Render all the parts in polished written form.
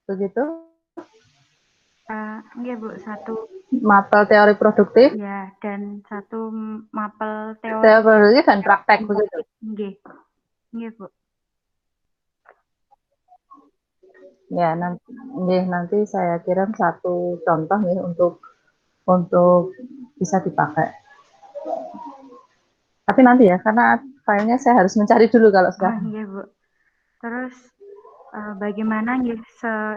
begitu? Iya Bu, satu Mapel teori produktif, ya dan satu mapel teori teori produktif dan praktek dan begitu. praktik. Nggih. Nggih Bu. Ya, nanti saya kirim satu contoh nih untuk bisa dipakai. Tapi nanti ya, karena filenya saya harus mencari dulu kalau sekarang. Iya Bu. Terus bagaimana nggih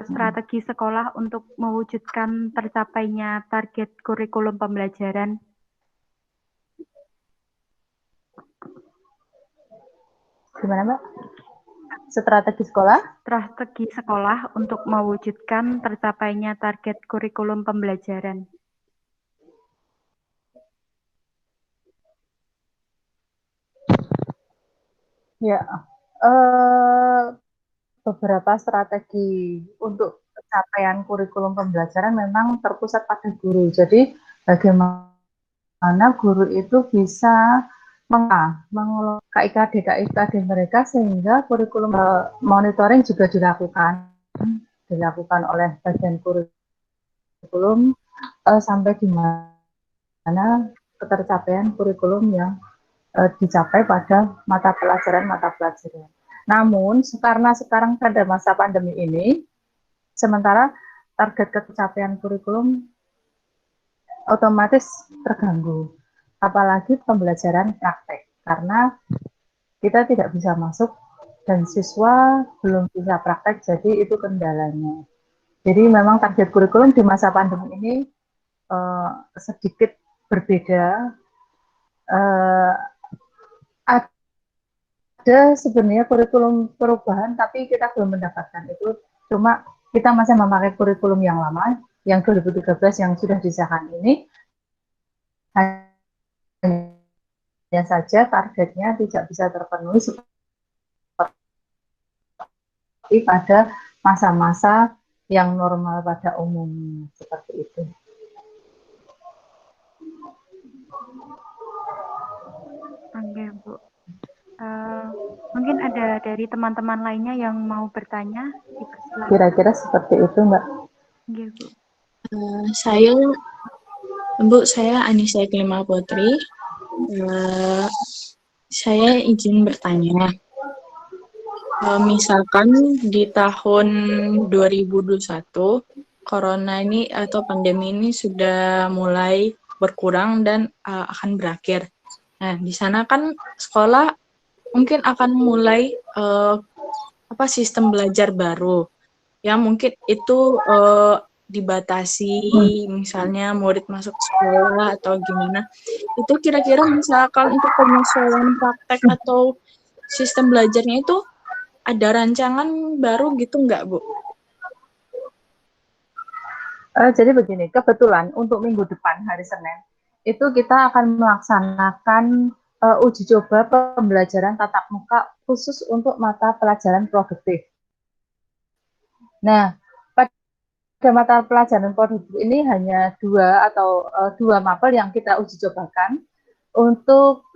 strategi sekolah untuk mewujudkan tercapainya target kurikulum pembelajaran? Gimana Mbak? Strategi sekolah? Strategi sekolah untuk mewujudkan tercapainya target kurikulum pembelajaran. Ya, beberapa strategi untuk pencapaian kurikulum pembelajaran memang terpusat pada guru. Jadi bagaimana guru itu bisa mengelola KIKD mereka sehingga kurikulum monitoring juga dilakukan oleh bagian kurikulum sampai di mana ketercapaian kurikulum yang dicapai pada mata pelajaran. Namun karena sekarang pada masa pandemi ini, sementara target ketercapaian kurikulum otomatis terganggu, apalagi pembelajaran praktek, karena kita tidak bisa masuk dan siswa belum bisa praktek, jadi itu kendalanya. Jadi memang target kurikulum di masa pandemi ini sedikit berbeda. Uh, ada sebenarnya kurikulum perubahan, tapi kita belum mendapatkan itu. Cuma kita masih memakai kurikulum yang lama, yang 2013 yang sudah disahkan ini. Hanya saja targetnya tidak bisa terpenuhi seperti pada masa-masa yang normal pada umumnya, seperti itu. Oke, Bu. Mungkin ada dari teman-teman lainnya yang mau bertanya. Kira-kira seperti itu, Mbak. Oke, Bu. Saya Anissa Klima Putri. Saya izin bertanya. Misalkan di tahun 2021, corona ini atau pandemi ini sudah mulai berkurang dan akan berakhir. Nah, di sana kan sekolah mungkin akan mulai sistem belajar baru. Ya, mungkin itu dibatasi, misalnya murid masuk sekolah atau gimana. Itu kira-kira misalkan untuk penyesuaian praktek atau sistem belajarnya itu ada rancangan baru gitu nggak, Bu? Jadi begini, kebetulan untuk minggu depan hari Senin itu kita akan melaksanakan uji coba pembelajaran tatap muka khusus untuk mata pelajaran produktif. Nah, pada mata pelajaran produktif ini hanya dua mapel yang kita uji cobakan. Untuk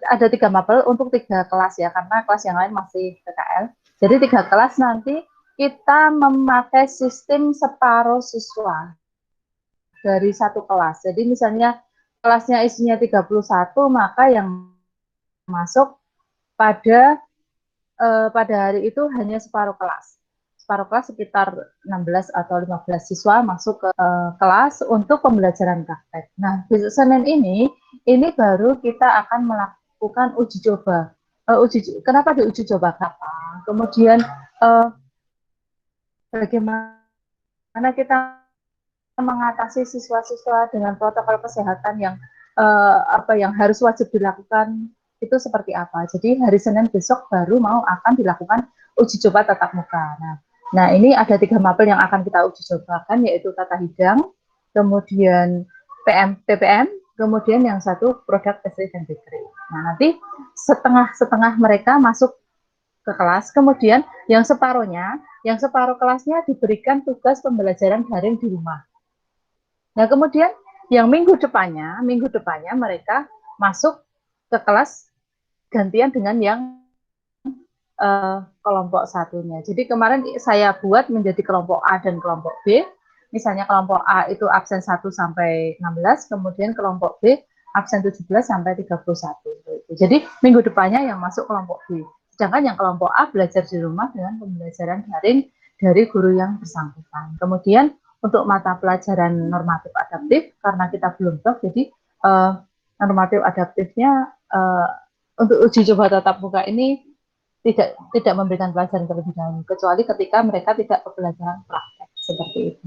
ada 3 mapel untuk 3 kelas ya, karena kelas yang lain masih PKL. Jadi 3 kelas nanti kita memakai sistem separuh siswa dari satu kelas. Jadi misalnya kelasnya isinya 31, maka yang masuk pada hari itu hanya separuh kelas. Separuh kelas sekitar 16 atau 15 siswa masuk ke kelas untuk pembelajaran praktek. Nah, besok Senin ini baru kita akan melakukan uji coba. Kenapa diuji coba? Kemudian bagaimana kita mengatasi siswa-siswa dengan protokol kesehatan yang harus wajib dilakukan itu seperti apa. Jadi hari Senin besok baru akan dilakukan uji coba tatap muka. Nah ini ada 3 mapel yang akan kita uji cobakan, yaitu tata hidang, kemudian PPM, kemudian yang satu produk pastry dan bakery. Nah nanti setengah mereka masuk ke kelas, kemudian yang separuh kelasnya diberikan tugas pembelajaran daring di rumah. Nah, kemudian yang minggu depannya mereka masuk ke kelas gantian dengan yang kelompok satunya. Jadi kemarin saya buat menjadi kelompok A dan kelompok B. Misalnya kelompok A itu absen 1 sampai 16, kemudian kelompok B absen 17 sampai 31. Jadi minggu depannya yang masuk kelompok B. Sedangkan yang kelompok A belajar di rumah dengan pembelajaran daring dari guru yang bersangkutan. Kemudian untuk mata pelajaran normatif adaptif, karena kita belum tahu, jadi normatif adaptifnya untuk uji coba tatap muka ini tidak memberikan pelajaran terlebih dahulu, kecuali ketika mereka tidak ke pelajaran praktek seperti itu.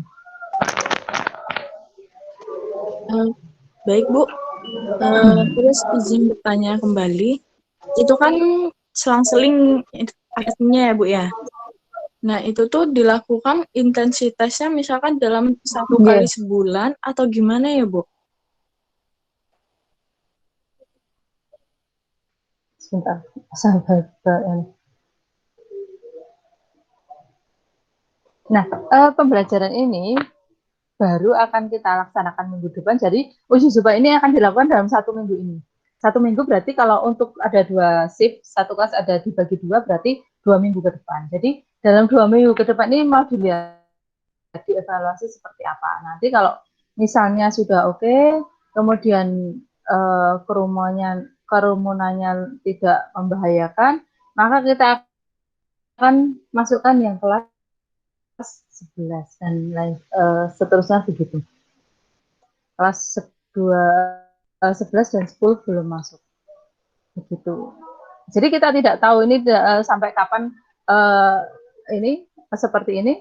Baik Bu, terus izin bertanya kembali, itu kan selang-seling artinya ya Bu ya. Nah itu tuh dilakukan intensitasnya misalkan dalam 1 kali sebulan atau gimana ya Bu? Sebentar, sahabat. Nah, pembelajaran ini baru akan kita laksanakan minggu depan. Jadi uji coba ini akan dilakukan dalam 1 minggu ini. 1 minggu berarti kalau untuk ada 2 shift, 1 kelas ada dibagi 2, berarti 2 minggu ke depan. Jadi dalam 2 minggu ke depan ini mau dilihat dievaluasi seperti apa. Nanti kalau misalnya sudah oke, kemudian kerumunannya tidak membahayakan, maka kita akan masukkan yang kelas 11 dan lain seterusnya begitu. Kelas 11 dan 10 belum masuk. Begitu. Jadi kita tidak tahu ini sampai kapan ini seperti ini.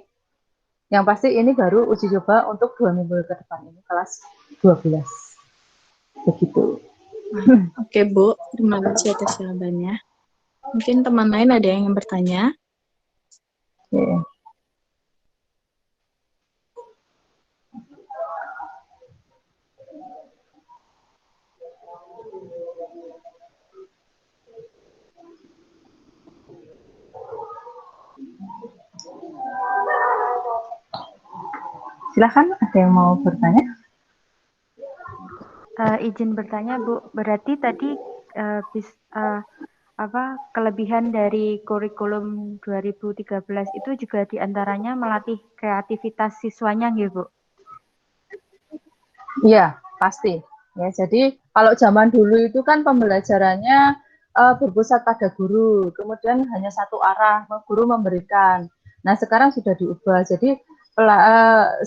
Yang pasti ini baru uji coba untuk 2 minggu ke depan ini kelas 12. Begitu. Oke Bu, terima kasih atas jawabannya. Mungkin teman lain ada yang bertanya? Yeah. Silakan, ada yang mau bertanya? Izin bertanya Bu, berarti tadi kelebihan dari kurikulum 2013 itu juga diantaranya melatih kreativitas siswanya ya Bu? Iya, pasti. Ya, jadi kalau zaman dulu itu kan pembelajarannya berpusat pada guru, kemudian hanya satu arah, guru memberikan. Nah, sekarang sudah diubah. Jadi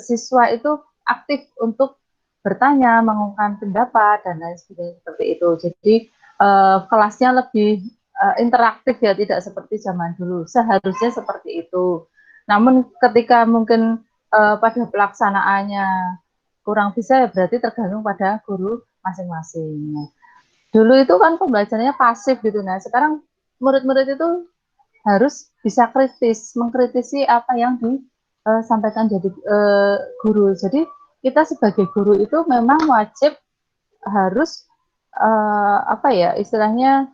siswa itu aktif untuk bertanya, mengungkapkan pendapat dan lain sebagainya seperti itu. Jadi kelasnya lebih interaktif ya, tidak seperti zaman dulu. Seharusnya seperti itu. Namun ketika mungkin pada pelaksanaannya kurang bisa, ya berarti tergantung pada guru masing-masing. Dulu itu kan pembelajarannya pasif gitu. Nah, sekarang murid-murid itu harus bisa kritis, mengkritisi apa yang disampaikan jadi guru. Jadi kita sebagai guru itu memang wajib harus istilahnya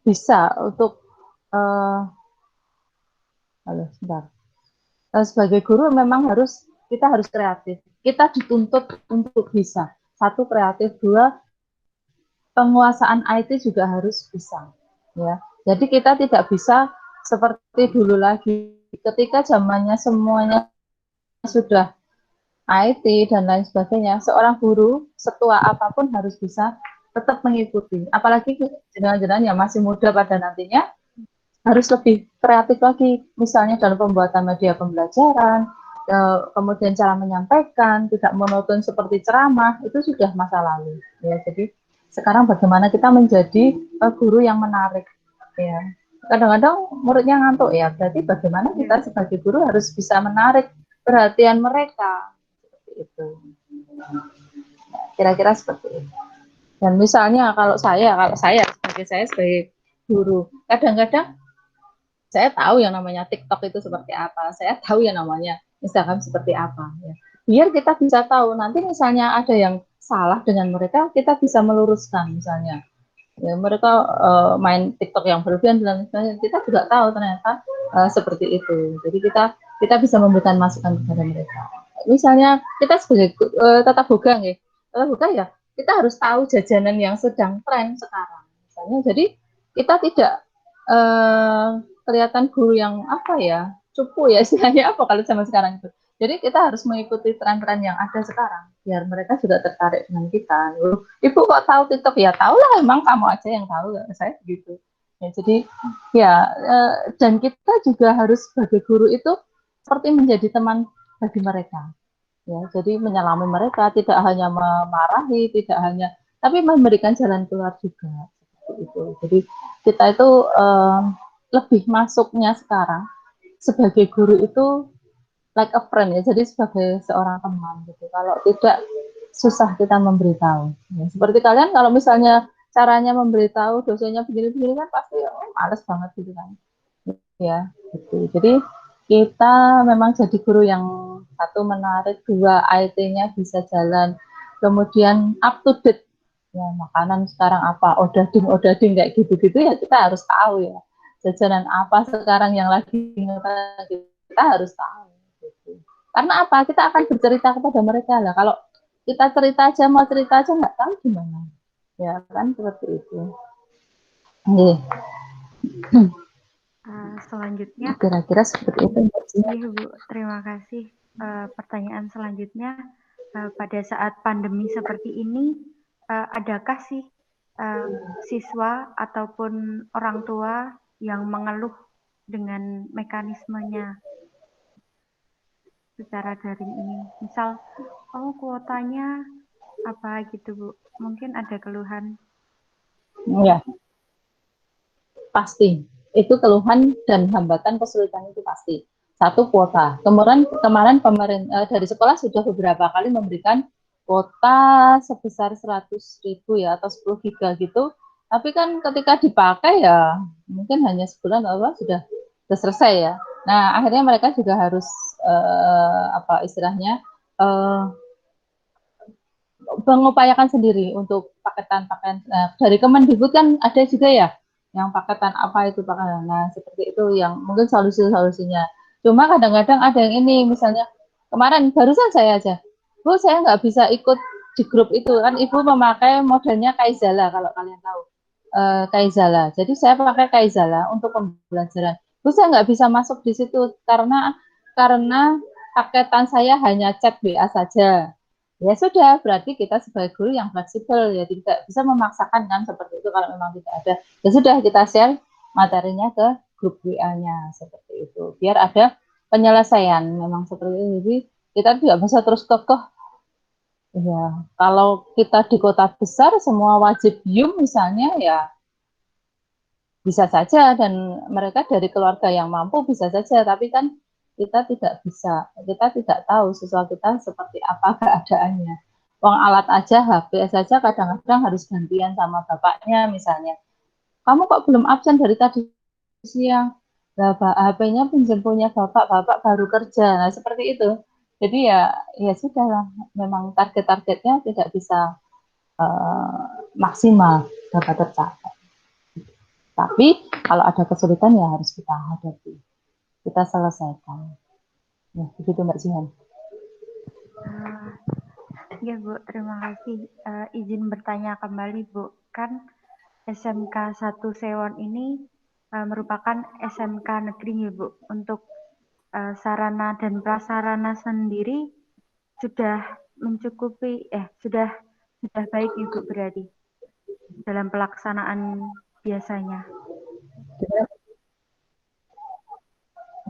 bisa untuk sebagai guru memang kita harus kreatif. Kita dituntut untuk bisa. 1, kreatif, 2, penguasaan IT juga harus bisa. Ya, jadi kita tidak bisa seperti dulu lagi. Ketika zamannya semuanya sudah IT dan lain sebagainya, seorang guru setua apapun harus bisa tetap mengikuti. Apalagi jenengan-jenengan yang masih muda pada nantinya harus lebih kreatif lagi, misalnya dalam pembuatan media pembelajaran, kemudian cara menyampaikan, tidak monoton seperti ceramah, itu sudah masa lalu. Ya, jadi sekarang bagaimana kita menjadi guru yang menarik. Ya, kadang-kadang muridnya ngantuk ya, berarti bagaimana kita sebagai guru harus bisa menarik perhatian mereka. Seperti itu. Kira-kira seperti itu. Dan misalnya kalau saya sebagai guru, kadang-kadang saya tahu yang namanya TikTok itu seperti apa, saya tahu yang namanya Instagram seperti apa. Ya. Biar kita bisa tahu, nanti misalnya ada yang salah dengan mereka, kita bisa meluruskan misalnya. Ya, mereka main TikTok yang berlebihan dan sebagainya, kita juga tahu ternyata seperti itu. Jadi kita bisa memberikan masukan kepada mereka. Misalnya kita sebagai tata boga ya, kita harus tahu jajanan yang sedang tren sekarang. Misalnya, jadi kita tidak eh, kelihatan guru yang apa ya, cupu ya istilahnya apa kalau zaman sekarang itu. Jadi kita harus mengikuti tren-tren yang ada sekarang biar mereka juga tertarik dengan kita. Ibu kok tahu TikTok? Ya tahu lah, emang kamu aja yang tahu, saya gitu. Ya, jadi ya dan kita juga harus sebagai guru itu seperti menjadi teman bagi mereka. Ya, jadi menyelami mereka, tidak hanya memarahi, tidak hanya, tapi memberikan jalan keluar juga. Itu. Jadi kita itu lebih masuknya sekarang sebagai guru itu like a friend ya, jadi sebagai seorang teman gitu. Kalau tidak susah kita memberitahu. Ya, seperti kalian kalau misalnya caranya memberitahu dosennya begini-begini kan pasti males banget gitu kan. Ya, gitu. Jadi kita memang jadi guru yang satu menarik, dua IT-nya bisa jalan, kemudian up to date. Ya, makanan sekarang apa, odading kayak gitu-gitu ya kita harus tahu ya. Jajanan apa sekarang yang lagi kita harus tahu. Gitu. Karena apa? Kita akan bercerita kepada mereka lah. Kalau kita mau cerita aja nggak tahu gimana. Ya kan seperti itu. Nih, Selanjutnya, kira-kira seperti itu. iya Bu, terima kasih. Pertanyaan selanjutnya, pada saat pandemi seperti ini, adakah sih siswa ataupun orang tua yang mengeluh dengan mekanismenya secara daring ini? Misal, oh kuotanya apa gitu Bu? Mungkin ada keluhan. Ya, pasti. Itu keluhan dan hambatan kesulitan itu pasti. Satu, kuota. Kemarin pemerintah dari sekolah sudah beberapa kali memberikan kuota sebesar 100.000 ya atau 10 giga gitu. Tapi kan ketika dipakai ya mungkin hanya sebulan apa sudah selesai ya. Nah, akhirnya mereka juga harus apa istilahnya mengupayakan sendiri untuk paketan-paketan. Dari Kemendikbud kan ada juga ya yang paketan apa itu paketan. Nah, seperti itu yang mungkin solusi-solusinya. Cuma kadang-kadang ada yang ini, misalnya kemarin barusan saya aja, Bu, saya nggak bisa ikut di grup itu kan, Ibu memakai modelnya Kaizala kalau kalian tahu. Kaizala. Jadi saya pakai Kaizala untuk pembelajaran. Bu, saya nggak bisa masuk di situ karena paketan saya hanya chat WA saja. Ya sudah, berarti kita sebagai guru yang fleksibel ya tidak bisa memaksakan kan seperti itu kalau memang tidak ada. Ya sudah kita share materinya ke grup WA-nya seperti itu. Biar ada penyelesaian memang seperti itu. Jadi kita tidak bisa terus kekeh. Ya, kalau kita di kota besar semua wajib Zoom misalnya ya bisa saja dan mereka dari keluarga yang mampu bisa saja, tapi kan kita tidak bisa, kita tidak tahu siswa kita seperti apa keadaannya. Uang alat aja, HP saja kadang-kadang harus gantian sama bapaknya misalnya. Kamu kok belum absen dari tadi siang? Nah, HP-nya pinjam punya bapak, bapak baru kerja. Nah, seperti itu. Jadi ya sudah lah, memang target-targetnya tidak bisa maksimal dapat tercapai. Tapi kalau ada kesulitan ya harus kita hadapi, kita selesaikan. Ya, begitu Mbak Jihan. Ya Bu, terima kasih. Izin bertanya kembali Bu, kan SMK 1 Sewon ini merupakan SMK negeri ya Bu. Untuk sarana dan prasarana sendiri sudah mencukupi, sudah baik Ibu berarti dalam pelaksanaan biasanya.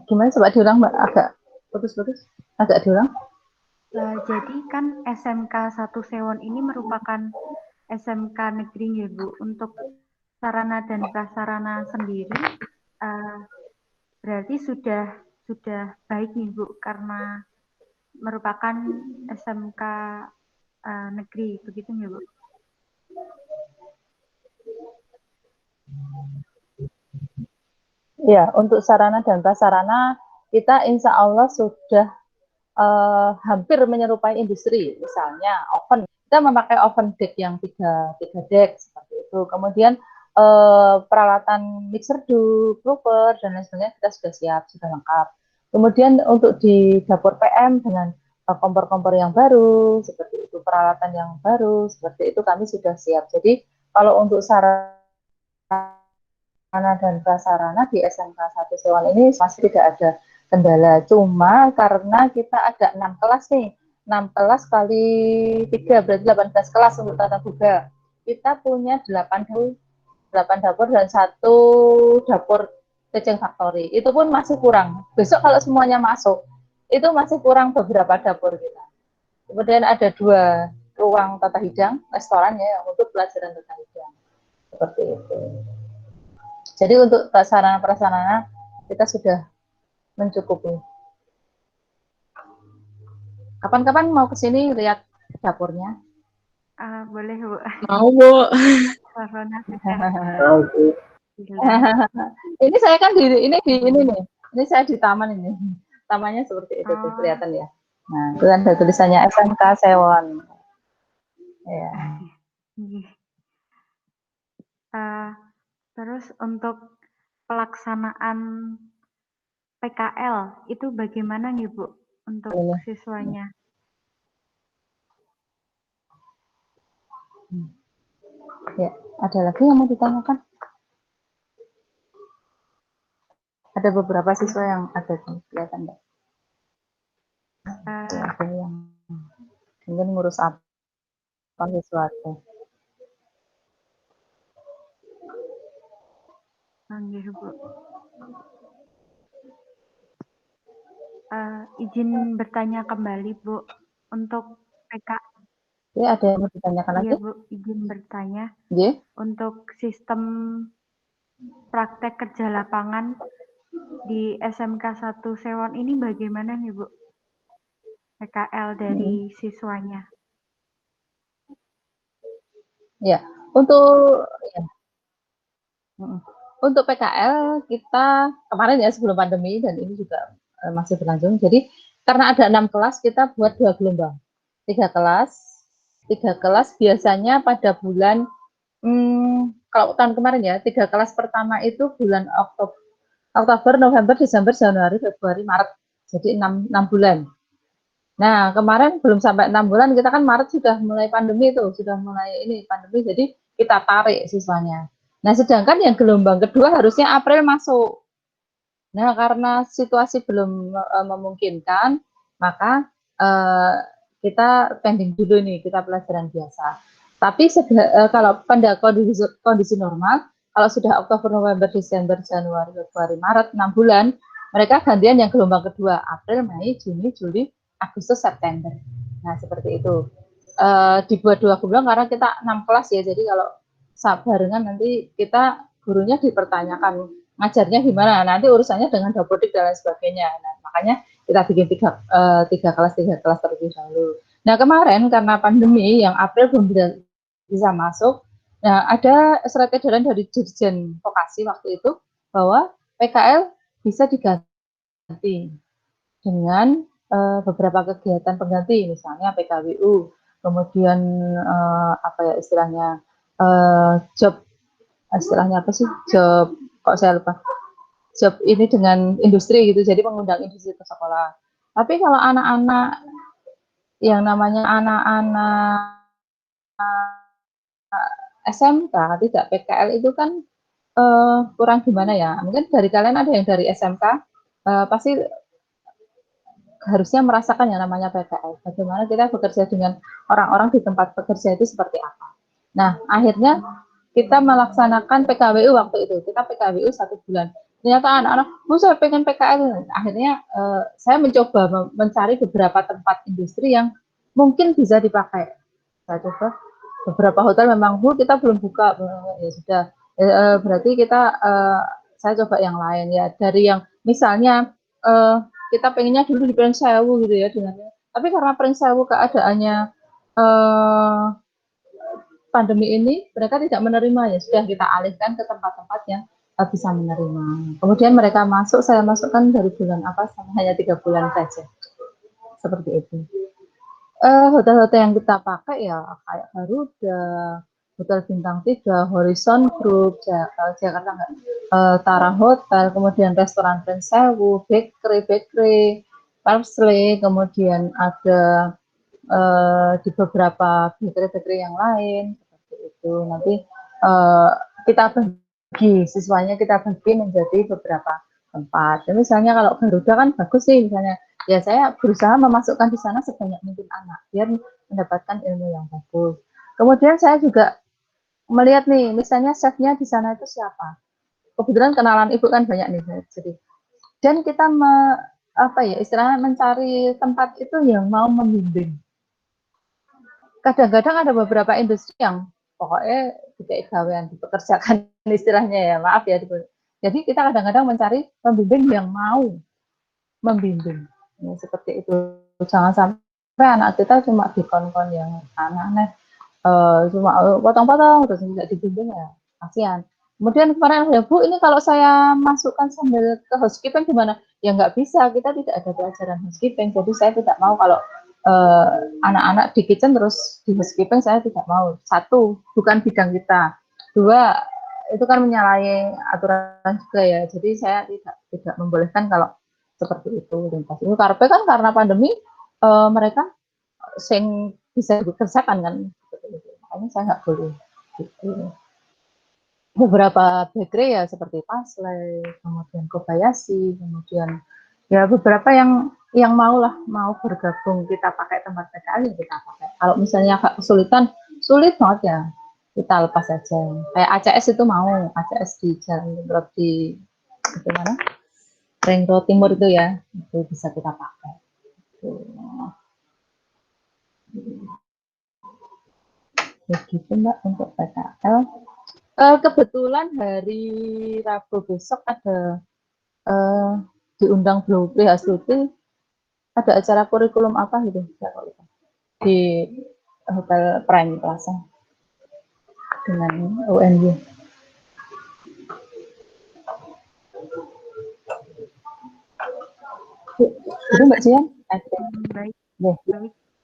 Gimana coba diulang Mbak, agak putus-putus, agak diulang. Jadi kan SMK 1 Sewon ini merupakan SMK negeri ya Bu. Untuk sarana dan prasarana sendiri berarti sudah baik nih Bu karena merupakan SMK negeri, begitu ya Bu? Ya, untuk sarana dan prasarana kita insya Allah sudah hampir menyerupai industri. Misalnya oven, kita memakai oven deck yang tiga deck seperti itu. Kemudian peralatan mixer, prover dan lain sebagainya kita sudah siap, sudah lengkap. Kemudian untuk di dapur PM dengan kompor-kompor yang baru, seperti itu, peralatan yang baru, seperti itu kami sudah siap. Jadi kalau untuk sarana sarana dan prasarana di SMK 1 Sewon ini masih tidak ada kendala. Cuma karena kita ada 6 kelas nih, 6 kelas kali 3 berarti 18 kelas untuk tata boga. Kita punya 8 dapur dan 1 dapur Ceceng Factory. Itu pun masih kurang. Besok kalau semuanya masuk, itu masih kurang beberapa dapur kita. Kemudian ada 2 ruang tata hidang, restoran ya, untuk pelajaran tata hidang. Seperti itu. Jadi untuk prasarana kita sudah mencukupi. Kapan-kapan mau ke sini lihat dapurnya? Boleh, Bu. Mau, Bu. Corona sudah Ini saya kan ini nih. Ini saya di taman ini. Tamannya seperti itu tuh, kelihatan ya. Nah, itu kan ada tulisannya SMK Sewon. Ya. Terus untuk pelaksanaan PKL itu bagaimana nih, Bu, untuk siswanya? Ya, ada lagi yang mau ditanyakan? Ada beberapa siswa yang ada tuh, kelihatan enggak? Ada yang mungkin ngurus apa sesuatu. Bu. Izin bertanya kembali, Bu, untuk PK. Ya, ada yang mau ditanyakan lagi? Iya, Bu, izin bertanya. Yeah. Untuk sistem praktek kerja lapangan di SMK 1 Sewon ini bagaimana nih, Bu? PKL dari siswanya. Ya, untuk untuk PKL kita kemarin ya sebelum pandemi dan ini juga masih berlangsung. Jadi karena ada 6 kelas kita buat 2 gelombang. 3 kelas biasanya pada bulan kalau tahun kemarin ya 3 kelas pertama itu bulan Oktober, November, Desember, Januari, Februari, Maret. Jadi 6 bulan. Nah, kemarin belum sampai 6 bulan, kita kan Maret sudah mulai pandemi tuh, sudah mulai ini pandemi, jadi kita tarik siswanya. Nah, sedangkan yang gelombang kedua harusnya April masuk. Nah, karena situasi belum memungkinkan, maka kita pending dulu nih, kita pelajaran biasa. Tapi kalau pada kondisi normal, kalau sudah Oktober, November, Desember, Januari, Februari, Maret, 6 bulan, mereka gantian yang gelombang kedua, April, Mei, Juni, Juli, Agustus, September. Nah, seperti itu. Dibuat 2 gelombang karena kita 6 kelas ya, jadi kalau barengan nanti kita gurunya dipertanyakan ngajarnya gimana, nanti urusannya dengan dapodik dan lain sebagainya. Nah, makanya kita bikin 3 kelas terlebih dahulu. Nah, kemarin karena pandemi yang April belum bisa masuk, nah ada surat edaran dari Dirjen Vokasi waktu itu bahwa PKL bisa diganti dengan beberapa kegiatan pengganti, misalnya PKWU, kemudian apa ya istilahnya job, istilahnya apa sih, job, kok saya lupa, job ini dengan industri gitu, jadi mengundang industri ke sekolah. Tapi kalau anak-anak yang namanya anak-anak SMK tidak PKL itu kan kurang gimana ya, mungkin dari kalian ada yang dari SMK pasti harusnya merasakan yang namanya PKL. Bagaimana kita bekerja dengan orang-orang di tempat bekerja itu seperti apa. Nah, akhirnya kita melaksanakan PKWU waktu itu. Kita PKWU 1 bulan. Ternyata anak-anak, saya pengen PKL. Akhirnya saya mencoba mencari beberapa tempat industri yang mungkin bisa dipakai. Saya coba beberapa hotel memang, kita belum buka. Ya sudah, berarti saya coba yang lain ya. Dari yang misalnya kita pengennya dulu di Pringsewu gitu ya, tapi karena Pringsewu keadaannya pandemi ini mereka tidak menerima, ya sudah kita alihkan ke tempat-tempat yang bisa menerima. Kemudian mereka masuk, saya masukkan dari bulan apa, hanya 3 bulan saja, seperti itu. Hotel-hotel yang kita pakai ya kayak Garuda, Hotel Bintang 3, Horizon Group, Jakarta Tara Hotel, kemudian restoran Pringsewu, bakery, Parsley, kemudian ada di beberapa bakery yang lain seperti itu. Nanti kita siswanya kita bagi menjadi beberapa tempat. Dan misalnya kalau Garuda kan bagus sih, misalnya ya saya berusaha memasukkan di sana sebanyak mungkin anak biar mendapatkan ilmu yang bagus. Kemudian saya juga melihat nih, misalnya chefnya di sana itu siapa. Kebetulan kenalan ibu kan banyak nih, jadi dan kita istilahnya mencari tempat itu yang mau membimbing. Kadang-kadang ada beberapa industri yang pokoknya tidak gawean dipekerjakan istilahnya ya, maaf ya. Jadi kita kadang-kadang mencari pembimbing yang mau membimbing. Ya, seperti itu. Jangan sampai anak kita cuma dikon-kon yang aneh-aneh, cuma potong-potong terus tidak dibimbing ya, kasihan. Kemudian kemarin ya Bu, ini kalau saya masukkan sambil ke housekeeping gimana? Ya nggak bisa, kita tidak ada pelajaran housekeeping, jadi saya tidak mau kalau anak-anak di kitchen terus di housekeeping, saya tidak mau. Satu, bukan bidang kita. Dua, itu kan menyalahi aturan juga ya, jadi saya tidak membolehkan kalau seperti itu. Ini karpe kan karena pandemi mereka sing bisa dikerjakan kan, makanya saya nggak boleh gitu. Beberapa bakery ya seperti Pasle, kemudian Kobayashi, kemudian ya beberapa yang mau bergabung kita pakai tempat PKL kita pakai. Kalau misalnya kesulitan, sulit banget ya, kita lepas saja. Kayak ACS itu mau, ACS di Jalan Road di mana? Ring Road Timur itu ya, itu bisa kita pakai. Begitu Mbak untuk PKL. Kebetulan hari Rabu besok ada diundang Blue Hastuti, ada acara kurikulum apa gitu di Hotel Prime Plaza dengan UNY. Itu Mbak Jian? Baik,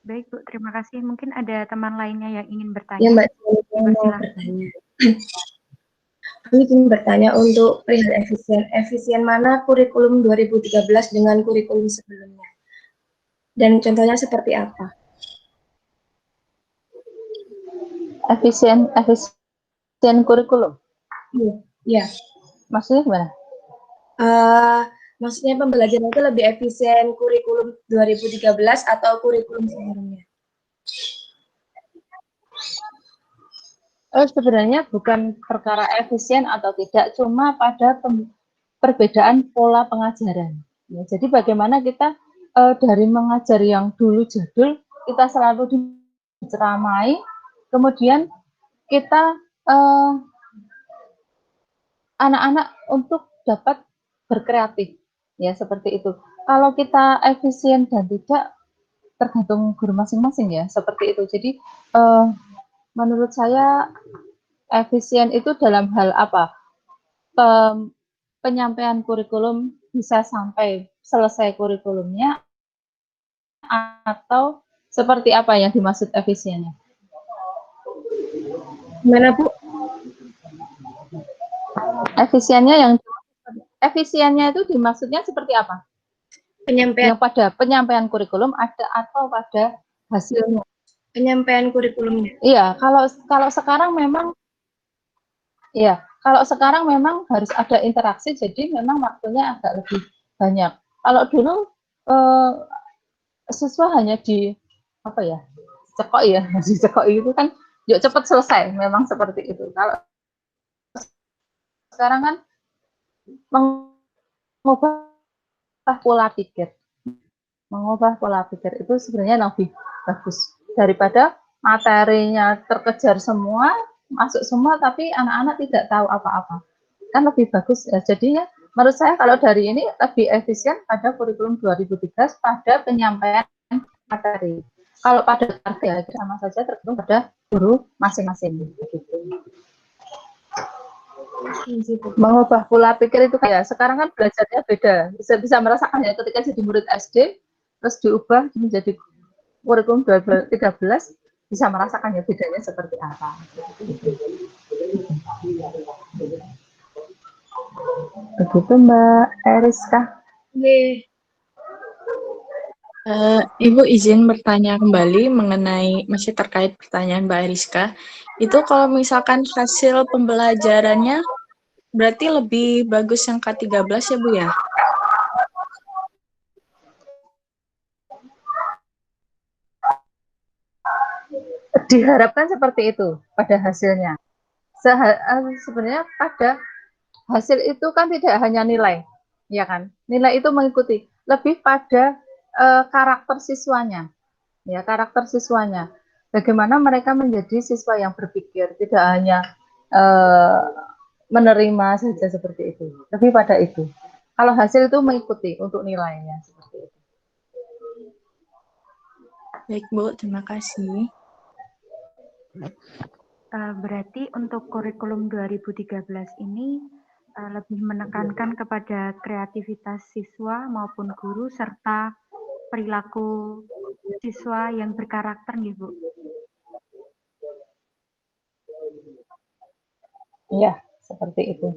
baik Bu, terima kasih. Mungkin ada teman lainnya yang ingin bertanya. Ya Mbak, kami ingin bertanya untuk perihal efisien mana kurikulum 2013 dengan kurikulum sebelumnya? Dan contohnya seperti apa? Efisien kurikulum? Iya. Maksudnya gimana? Maksudnya pembelajaran itu lebih efisien kurikulum 2013 atau kurikulum sebelumnya? Sebenarnya bukan perkara efisien atau tidak, cuma pada perbedaan pola pengajaran. Ya, jadi bagaimana kita dari mengajar yang dulu jadul, kita selalu diceramai, kemudian kita anak-anak untuk dapat berkreatif, ya seperti itu. Kalau kita efisien dan tidak, tergantung guru masing-masing ya, seperti itu. Jadi menurut saya efisien itu dalam hal apa? Penyampaian kurikulum bisa sampai selesai kurikulumnya, atau seperti apa yang dimaksud efisiennya? Gimana Bu? Efisiennya itu dimaksudnya seperti apa? Penyampaian. Yang pada penyampaian kurikulum ada atau pada hasilnya? Penyampaian kurikulumnya. Iya, kalau sekarang memang harus ada interaksi, jadi memang waktunya agak lebih banyak. Kalau dulu siswa hanya dicekok itu kan, yuk cepat selesai, memang seperti itu. Kalau sekarang kan mengubah pola pikir itu sebenarnya lebih bagus daripada materinya terkejar semua, masuk semua, tapi anak-anak tidak tahu apa-apa, kan lebih bagus ya. Jadinya menurut saya kalau dari ini lebih efisien pada kurikulum 2013 pada penyampaian materi. Kalau pada karya sama saja, tergantung pada guru masing-masing. Mengubah pola pikir itu kayak sekarang kan belajarnya beda, bisa merasakan ya ketika jadi murid SD terus diubah menjadi kurikulum 2013, bisa merasakan ya bedanya seperti apa. Begitu Mbak Eriska. Ibu izin bertanya kembali mengenai masih terkait pertanyaan Mbak Eriska. Itu kalau misalkan hasil pembelajarannya Berarti lebih bagus yang K13 ya, Bu ya? Diharapkan seperti itu pada hasilnya. Sebenarnya pada hasil itu kan tidak hanya nilai, ya kan? Nilai itu mengikuti, lebih pada karakter siswanya, ya karakter siswanya. Bagaimana mereka menjadi siswa yang berpikir, tidak hanya menerima saja seperti itu. Lebih pada itu. Kalau hasil itu mengikuti untuk nilainya seperti itu. Baik, Bu. Terima kasih. Berarti untuk kurikulum 2013 ini lebih menekankan kepada kreativitas siswa maupun guru serta perilaku siswa yang berkarakter nih, Bu. Iya, seperti itu.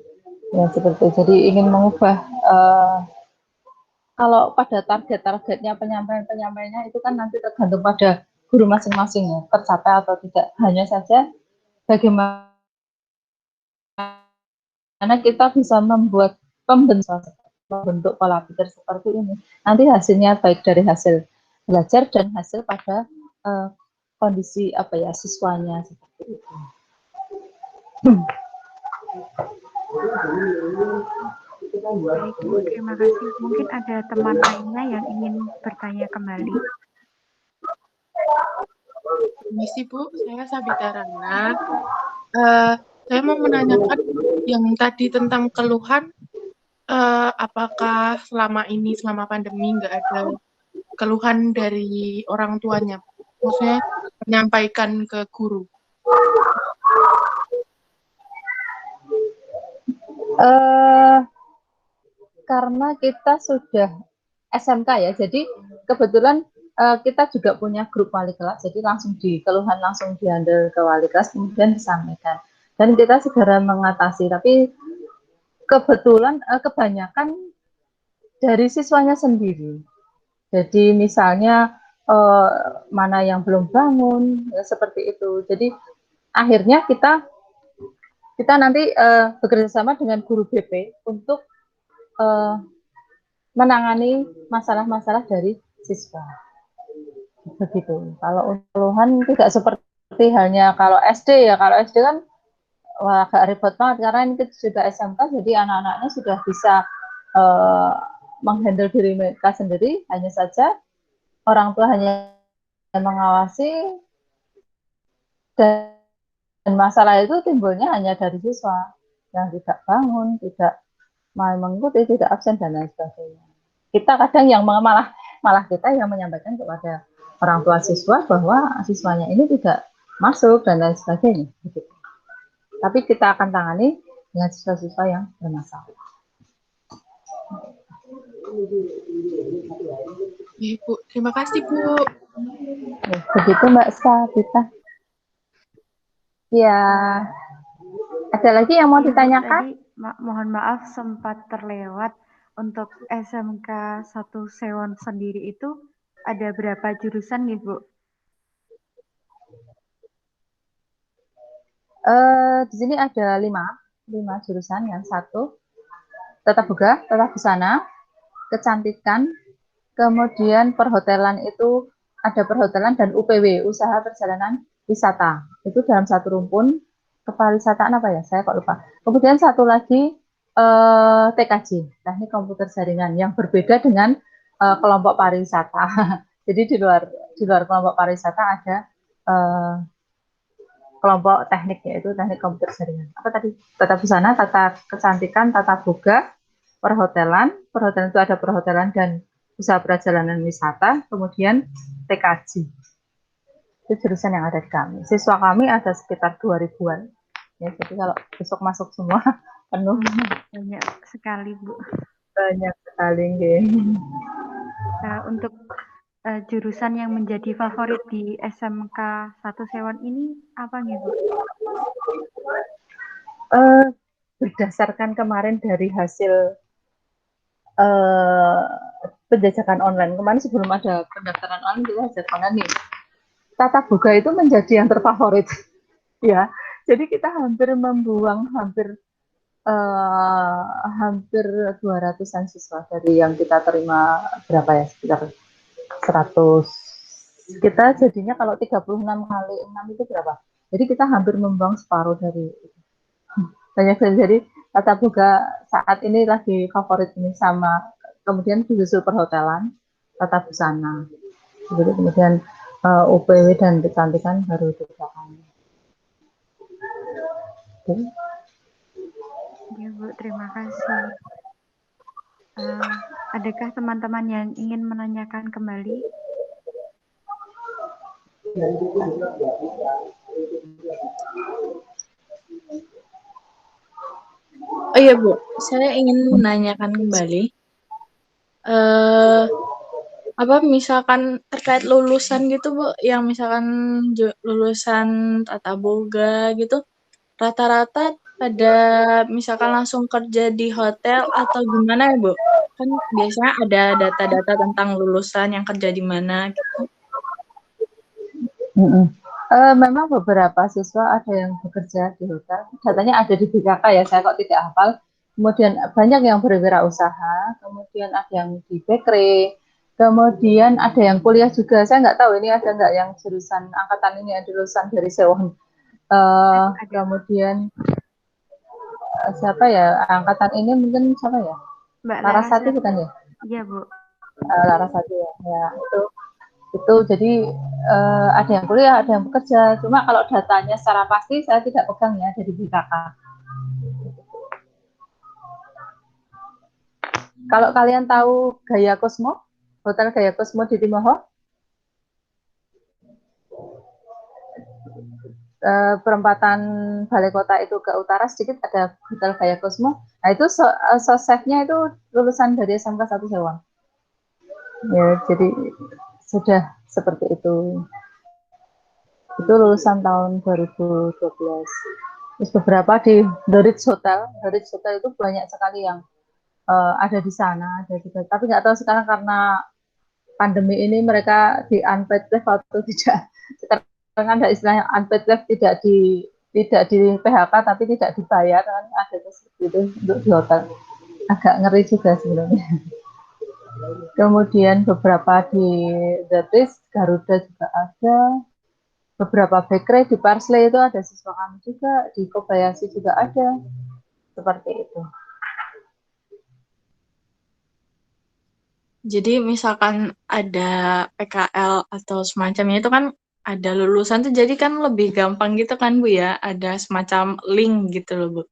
Ya, seperti itu. Jadi ingin mengubah kalau pada target-targetnya penyampaiannya itu kan nanti tergantung pada guru masing-masing ya, tercapai atau tidak. Hanya saja bagaimana kita bisa membuat membentuk pola pikir seperti ini. Nanti hasilnya baik dari hasil belajar dan hasil pada kondisi apa ya siswanya seperti itu. Baik, Bu, terima kasih. Mungkin ada teman lainnya yang ingin bertanya kembali. Permisi, Bu, saya Sabita Rana. Saya mau menanyakan yang tadi tentang keluhan, apakah selama ini, selama pandemi, nggak ada keluhan dari orang tuanya? Maksudnya menyampaikan ke guru. Karena kita sudah SMK ya, jadi kebetulan kita juga punya grup wali kelas, jadi langsung keluhan langsung dihandle ke wali kelas, kemudian disampaikan. Dan kita segera mengatasi, tapi kebetulan kebanyakan dari siswanya sendiri. Jadi misalnya mana yang belum bangun, ya, seperti itu. Jadi akhirnya kita nanti bekerja sama dengan guru BP untuk menangani masalah-masalah dari siswa. Begitu. Kalau keluhan tidak seperti halnya kalau SD ya, kalau SD kan wah agak ribet banget karena ini sudah SMK, jadi anak-anaknya sudah bisa menghandle diri mereka sendiri, hanya saja orang tua hanya mengawasi dan masalah itu timbulnya hanya dari siswa yang tidak bangun, tidak mau mengikuti, tidak absen dan lain sebagainya. Kita kadang yang malah kita yang menyampaikan kepada orang tua siswa bahwa siswanya ini tidak masuk dan lain sebagainya. Tapi kita akan tangani dengan siswa-siswa yang bermasalah. Ya, Bu. Terima kasih, Bu. Begitu Mbak Sabita. Ya, ada lagi yang mau ditanyakan? Tadi, mohon maaf sempat terlewat. Untuk SMK 1 Sewon sendiri itu ada berapa jurusan nih, Bu? Di sini ada 5 jurusan. Yang satu tata boga, tata busana, kecantikan, kemudian perhotelan itu ada perhotelan dan UPW, usaha perjalanan wisata. Itu dalam satu rumpun. Kepariwisataan apa ya? Saya kok lupa. Kemudian satu lagi TKJ, teknik komputer jaringan, yang berbeda dengan kelompok pariwisata. Jadi di luar kelompok pariwisata ada kelompok teknik, yaitu teknik komputer jaringan. Apa tadi? Tata busana, tata kecantikan, tata boga, perhotelan. Perhotelan itu ada perhotelan dan usaha perjalanan wisata, kemudian TKJ. Itu jurusan yang ada di kami. Siswa kami ada sekitar 2000-an. Ya, jadi kalau besok masuk semua penuh. Banyak sekali, Bu. Banyak sekali. Untuk jurusan yang menjadi favorit di SMK 1 Sewon ini apa nih, Bu? Berdasarkan kemarin dari hasil penjajakan online. Kemarin sebelum ada pendaftaran online, kita jajakan nih. Tata boga itu menjadi yang terfavorit. Ya, jadi kita hampir membuang Hampir 200-an siswa dari yang kita terima berapa ya, sekitar 100. Kita jadinya kalau 36 kali 6 itu berapa? Jadi kita hampir membuang separuh dari banyak. Jadi tata boga saat ini lagi favorit ini, sama kemudian disusul perhotelan, tata busana. Jadi kemudian UPW dan kecantikan baru dikerjakan. Ya Bu, terima kasih. Adakah teman-teman yang ingin menanyakan kembali? Oh iya Bu, saya ingin menanyakan kembali. Apa misalkan terkait lulusan gitu Bu, yang misalkan lulusan tata boga gitu, rata-rata ada misalkan langsung kerja di hotel atau gimana ya Bu? Kan biasanya ada data-data tentang lulusan yang kerja di mana gitu. Memang beberapa siswa ada yang bekerja di hotel, datanya ada di BKK ya, saya kok tidak hafal. Kemudian banyak yang berwirausaha, kemudian ada yang di bakery, kemudian ada yang kuliah juga. Saya nggak tahu ini ada nggak yang jurusan angkatan ini ada lulusan dari Sewon. Kemudian siapa ya angkatan ini, mungkin siapa ya? Mbak Larasati Larasati. bukan ya? Iya Bu. Larasati ya, ya itu jadi ada yang kuliah, ada yang bekerja. Cuma kalau datanya secara pasti saya tidak pegang ya dari BKK. Kalau kalian tahu Gaya Cosmo, Hotel Gaya Cosmo di Timoho, perempatan Balai Kota itu ke utara sedikit ada Hotel Gaya Cosmo. Nah itu sosefnya itu lulusan dari SMK 1 Sewang. Ya, jadi sudah seperti itu. Itu lulusan tahun 2012. Terus beberapa di The Ritz Hotel. The Ritz Hotel itu banyak sekali yang ada di sana, ada juga. Tapi nggak tahu sekarang karena pandemi ini mereka di unpaid leave atau tidak. Sekarang kan ada istilahnya unpaid leave, tidak di PHK tapi tidak dibayar, kan ada seperti itu untuk di hotel. Agak ngeri juga sebenarnya. Kemudian beberapa di The Ritz, Garuda juga ada. Beberapa bakery di Parsley itu ada siswa kami juga, di Kobayashi juga ada. Seperti itu. Jadi misalkan ada PKL atau semacamnya itu kan ada lulusan tuh, jadi kan lebih gampang gitu kan Bu ya, ada semacam link gitu loh Bu.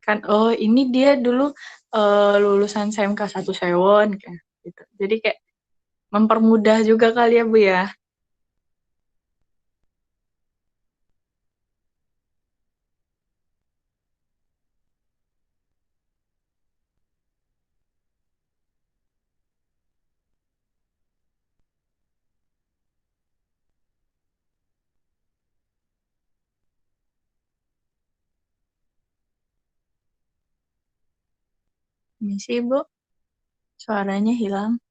Kan oh ini dia dulu lulusan SMK 1 Sewon kayak gitu. Jadi kayak mempermudah juga kali ya Bu ya. Misi Bu, suaranya hilang.